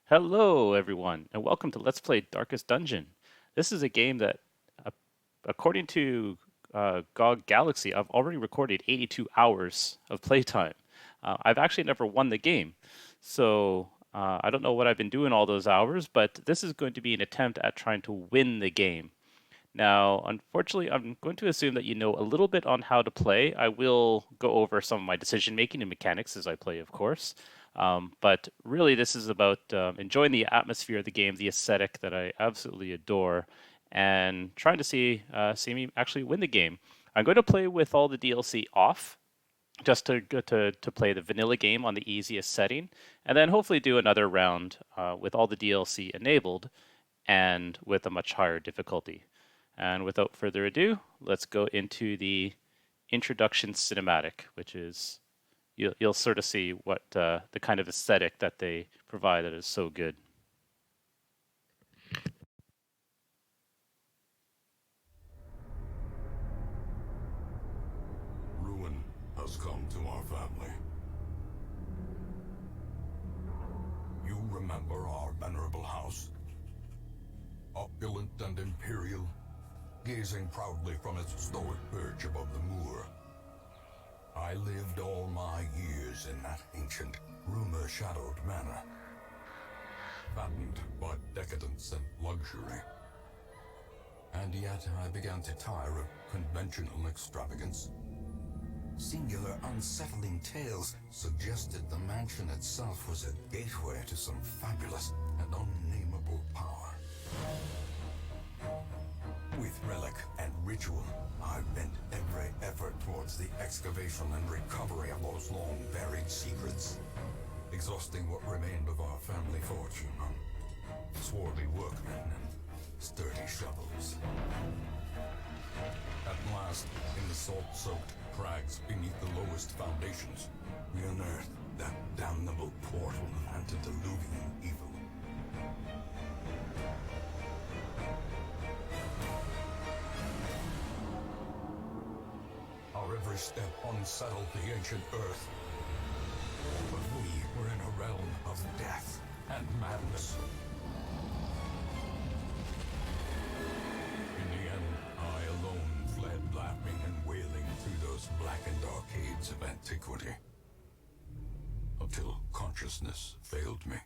Hello, everyone, and welcome to Let's Play Darkest Dungeon. This is a game that, uh, according to GOG Galaxy, I've already recorded 82 hours of playtime. I've actually never won the game, so I don't know what I've been doing all those hours, but this is going to be an attempt at trying to win the game. Now, unfortunately, I'm going to assume that you know a little bit on how to play. I will go over some of my decision making and mechanics as I play, of course. But really, this is about enjoying the atmosphere of the game, the aesthetic that I absolutely adore, and trying to see me actually win the game. I'm going to play with all the DLC off, just to play the vanilla game on the easiest setting, and then hopefully do another round with all the DLC enabled and with a much higher difficulty. And without further ado, let's go into the introduction cinematic, which is you'll sort of see what the kind of aesthetic that they provide that is so good. Ruin has come to our family. You remember our venerable house? Opulent and imperial, gazing proudly from its stoic perch above the moor. I lived all my years in that ancient, rumor-shadowed manor, fattened by decadence and luxury. And yet I began to tire of conventional extravagance. Singular, unsettling tales suggested the mansion itself was a gateway to some fabulous and unnameable power. With relic and ritual, I've bent every effort towards the excavation and recovery of those long-buried secrets, exhausting what remained of our family fortune on swarthy workmen and sturdy shovels. At last, in the salt-soaked crags beneath the lowest foundations, we unearthed that damnable portal of antediluvian evil. Our every step unsettled the ancient earth. But we were in a realm of death and madness. In the end, I alone fled laughing and wailing through those blackened arcades of antiquity. Until consciousness failed me.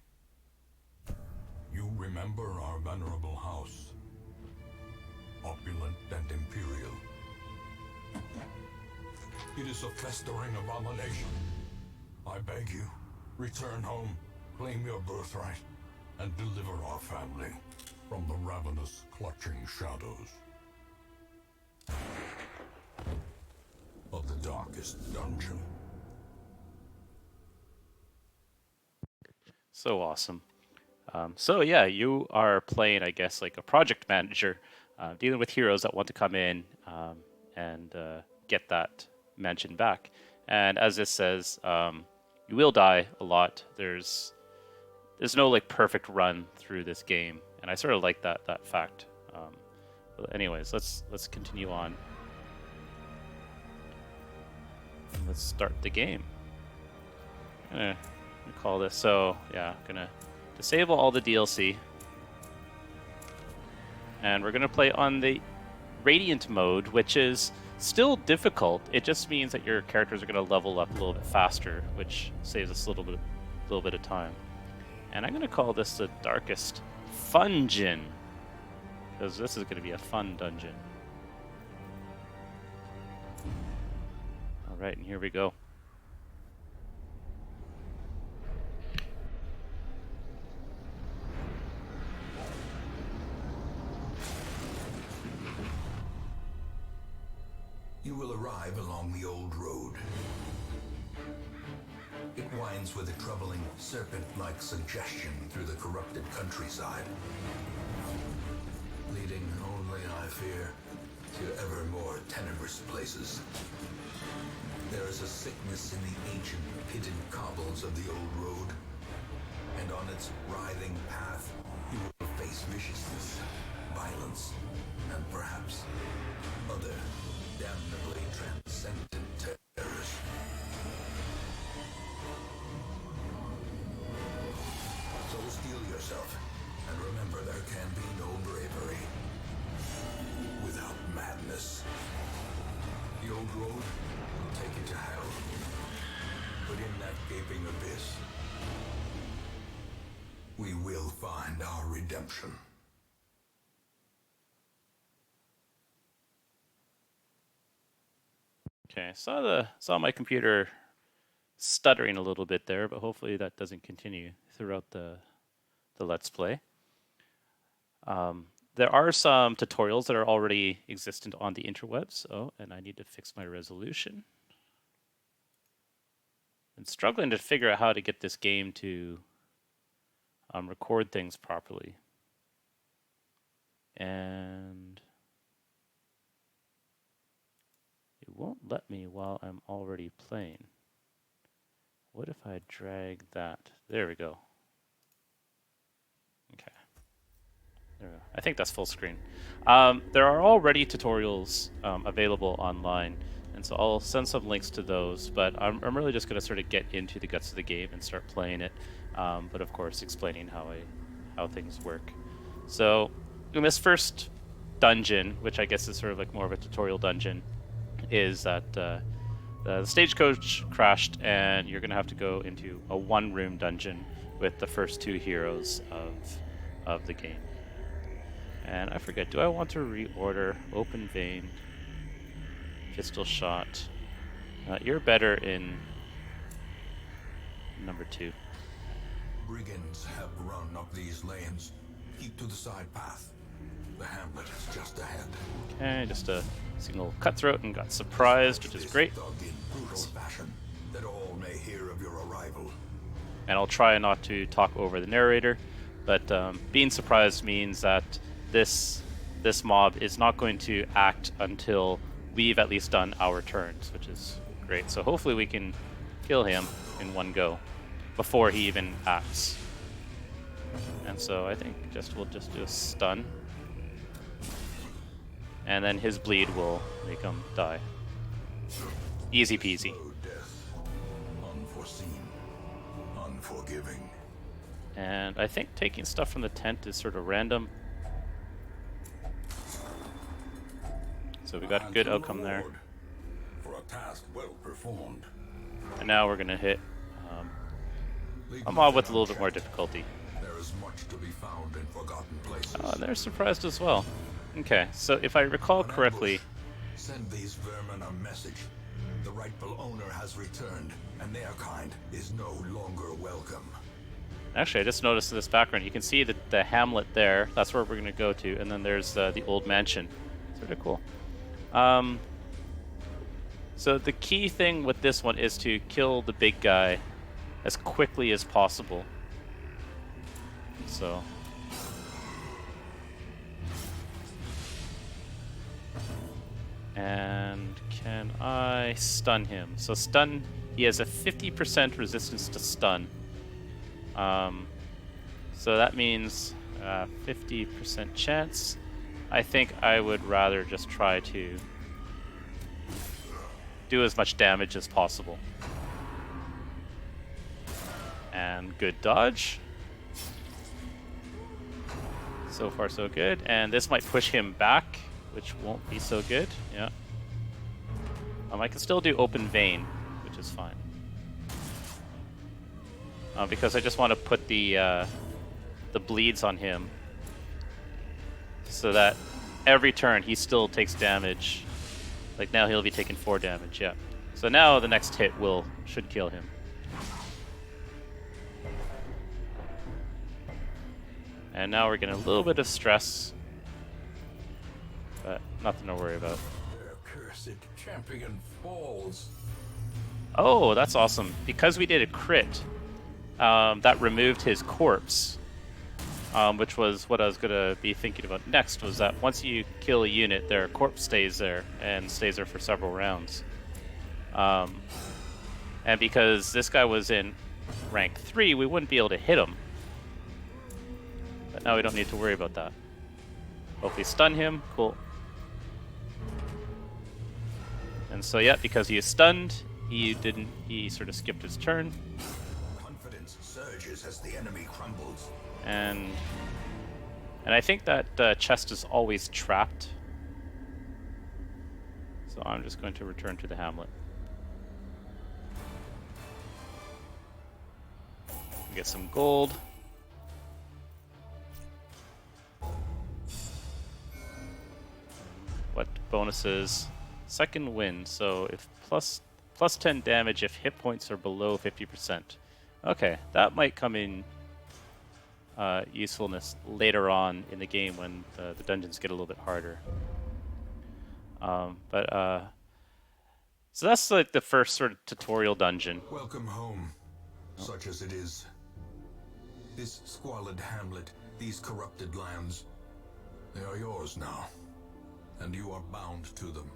You remember our venerable house? Opulent and imperial. It is a festering abomination. I beg you, return home, claim your birthright, and deliver our family from the ravenous, clutching shadows of the darkest dungeon. So awesome. So yeah, you are playing, I guess, like a project manager, dealing with heroes that want to come in and get that mansion back. And as this says, you will die a lot. There's no like perfect run through this game, and I sort of like that fact. But anyways, let's continue on. And let's start the game. I'm gonna call this. So yeah, gonna disable all the DLC, and we're gonna play on the Radiant mode, which is still difficult. It just means that your characters are going to level up a little bit faster, which saves us a little bit of time. And I'm going to call this the Darkest Fungeon, because this is going to be a fun dungeon. All right, and here we go. You will arrive along the old road. It winds with a troubling, serpent-like suggestion through the corrupted countryside, leading only, I fear, to ever more tenebrous places. There is a sickness in the ancient, pitted cobbles of the old road, and on its writhing path, you will face viciousness, violence, and perhaps other damnably transcendent terrors. So steel your gaping abyss. We will find our redemption. Okay, saw my computer stuttering a little bit there, but hopefully that doesn't continue throughout the Let's Play. There are some tutorials that are already existent on the interwebs. Oh, and I need to fix my resolution. I'm struggling to figure out how to get this game to record things properly. And it won't let me while I'm already playing. What if I drag that? There we go. Okay. There we go. I think that's full screen. There are already tutorials available online, and so I'll send some links to those, but I'm really just going to sort of get into the guts of the game and start playing it, but of course explaining how things work. So in this first dungeon, which I guess is sort of like more of a tutorial dungeon, is that the stagecoach crashed, and you're going to have to go into a one-room dungeon with the first two heroes of the game. And I forget, do I want to reorder open vein, pistol shot? You're better in number 2. Brigands have run up these lanes. Keep to the side path. The hamlet is just ahead. Okay, just a single cutthroat and got surprised, which is great. Dug in brutal fashion, that all may hear of your arrival. And I'll try not to talk over the narrator, but being surprised means that this mob is not going to act until we've at least done our turns, which is great. So hopefully we can kill him in one go before he even acts. And so I think we'll just do a stun, and then his bleed will make him die. Easy peasy. Slow death, unforeseen, unforgiving. And I think taking stuff from the tent is sort of random. So we got a good outcome there. For a task well performed. And now we're going to hit a mob with a little bit more difficulty. There is much to be found in forgotten places. Oh, and they're surprised as well. Okay, so if I recall correctly... Send these vermin a message. The rightful owner has returned, and their kind is no longer welcome. Actually, I just noticed in this background, you can see the hamlet there. That's where we're going to go to. And then there's the old mansion. Sort of cool. So the key thing with this one is to kill the big guy as quickly as possible. So... And can I stun him? So stun, he has a 50% resistance to stun. So that means 50% chance. I think I would rather just try to do as much damage as possible. And good dodge. So far so good. And this might push him back, which won't be so good. Yeah. I can still do open vein, which is fine. Because I just want to put the bleeds on him, so that every turn he still takes damage. Like now he'll be taking 4 damage. Yeah. So now the next hit should kill him. And now we're getting a little bit of stress, but nothing to worry about. Their cursed champion falls. Oh, that's awesome. Because we did a crit, that removed his corpse, which was what I was going to be thinking about next, was that once you kill a unit, their corpse stays there, and stays there for several rounds. And because this guy was in rank 3, we wouldn't be able to hit him. But now we don't need to worry about that. Hopefully stun him. Cool. And so yeah, because he is stunned, he sort of skipped his turn. Confidence surges as the enemy crumbles. And I think that chest is always trapped. So I'm just going to return to the hamlet. get some gold. What bonuses? Second wind. So if plus 10 damage if hit points are below 50%. Okay, that might come in usefulness later on in the game when the dungeons get a little bit harder. So that's like the first sort of tutorial dungeon. Welcome home, such as it is. This squalid hamlet, these corrupted lands, they are yours now, and you are bound to them.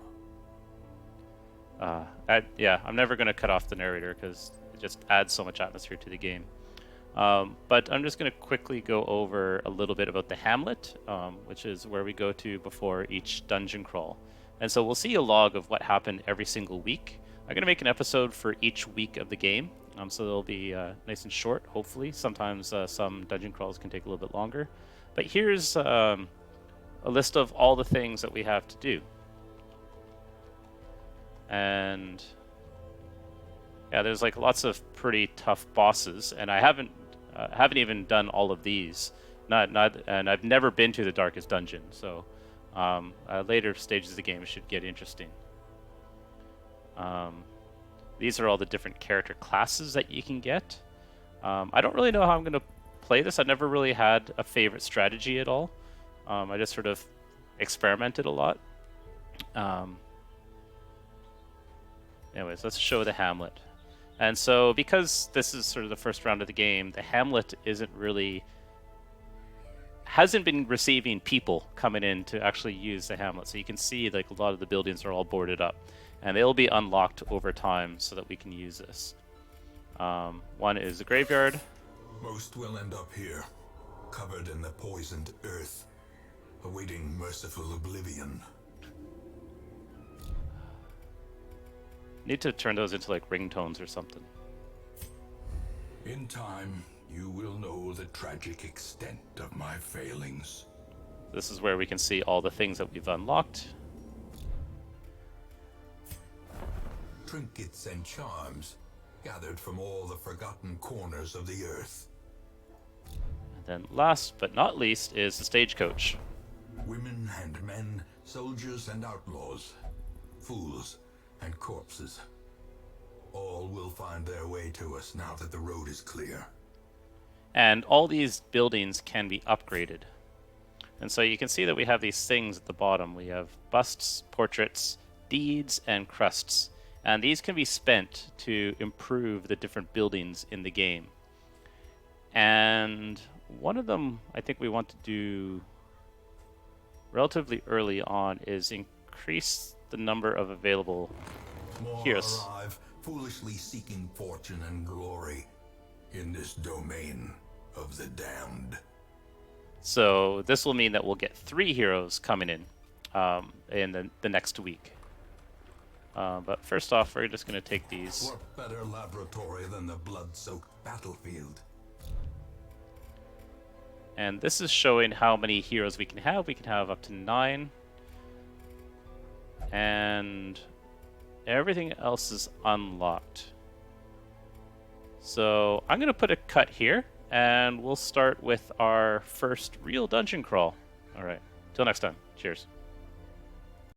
Yeah, I'm never going to cut off the narrator because it just adds so much atmosphere to the game. But I'm just going to quickly go over a little bit about the hamlet, which is where we go to before each dungeon crawl. And so we'll see a log of what happened every single week. I'm going to make an episode for each week of the game, so they'll be nice and short, hopefully. Sometimes some dungeon crawls can take a little bit longer. But here's a list of all the things that we have to do. And yeah, there's like lots of pretty tough bosses, and I haven't even done all of these. And I've never been to the darkest dungeon, so later stages of the game should get interesting. These are all the different character classes that you can get. I don't really know how I'm going to play this. I never really had a favorite strategy at all. I just sort of experimented a lot. Anyways, let's show the hamlet. And so because this is sort of the first round of the game, the hamlet hasn't been receiving people coming in to actually use the hamlet. So you can see like a lot of the buildings are all boarded up, and they'll be unlocked over time so that we can use this. One is the graveyard. Most will end up here, covered in the poisoned earth, awaiting merciful oblivion. Need to turn those into like ringtones or something. In time, you will know the tragic extent of my failings. This is where we can see all the things that we've unlocked. Trinkets and charms, gathered from all the forgotten corners of the earth. And then last but not least is the stagecoach. Women and men, soldiers and outlaws, fools and corpses. All will find their way to us now that the road is clear. And all these buildings can be upgraded. And so you can see that we have these things at the bottom. We have busts, portraits, deeds, and crusts. And these can be spent to improve the different buildings in the game. And one of them I think we want to do relatively early on is increase the number of available heroes. More arrive, foolishly seeking fortune and glory in this domain of the damned. So this will mean that we'll get 3 heroes coming in the next week. But first off, we're just going to take these. What better laboratory than the blood-soaked battlefield? And this is showing how many heroes we can have. We can have up to 9. And everything else is unlocked. So I'm going to put a cut here, and we'll start with our first real dungeon crawl. All right, till next time. Cheers.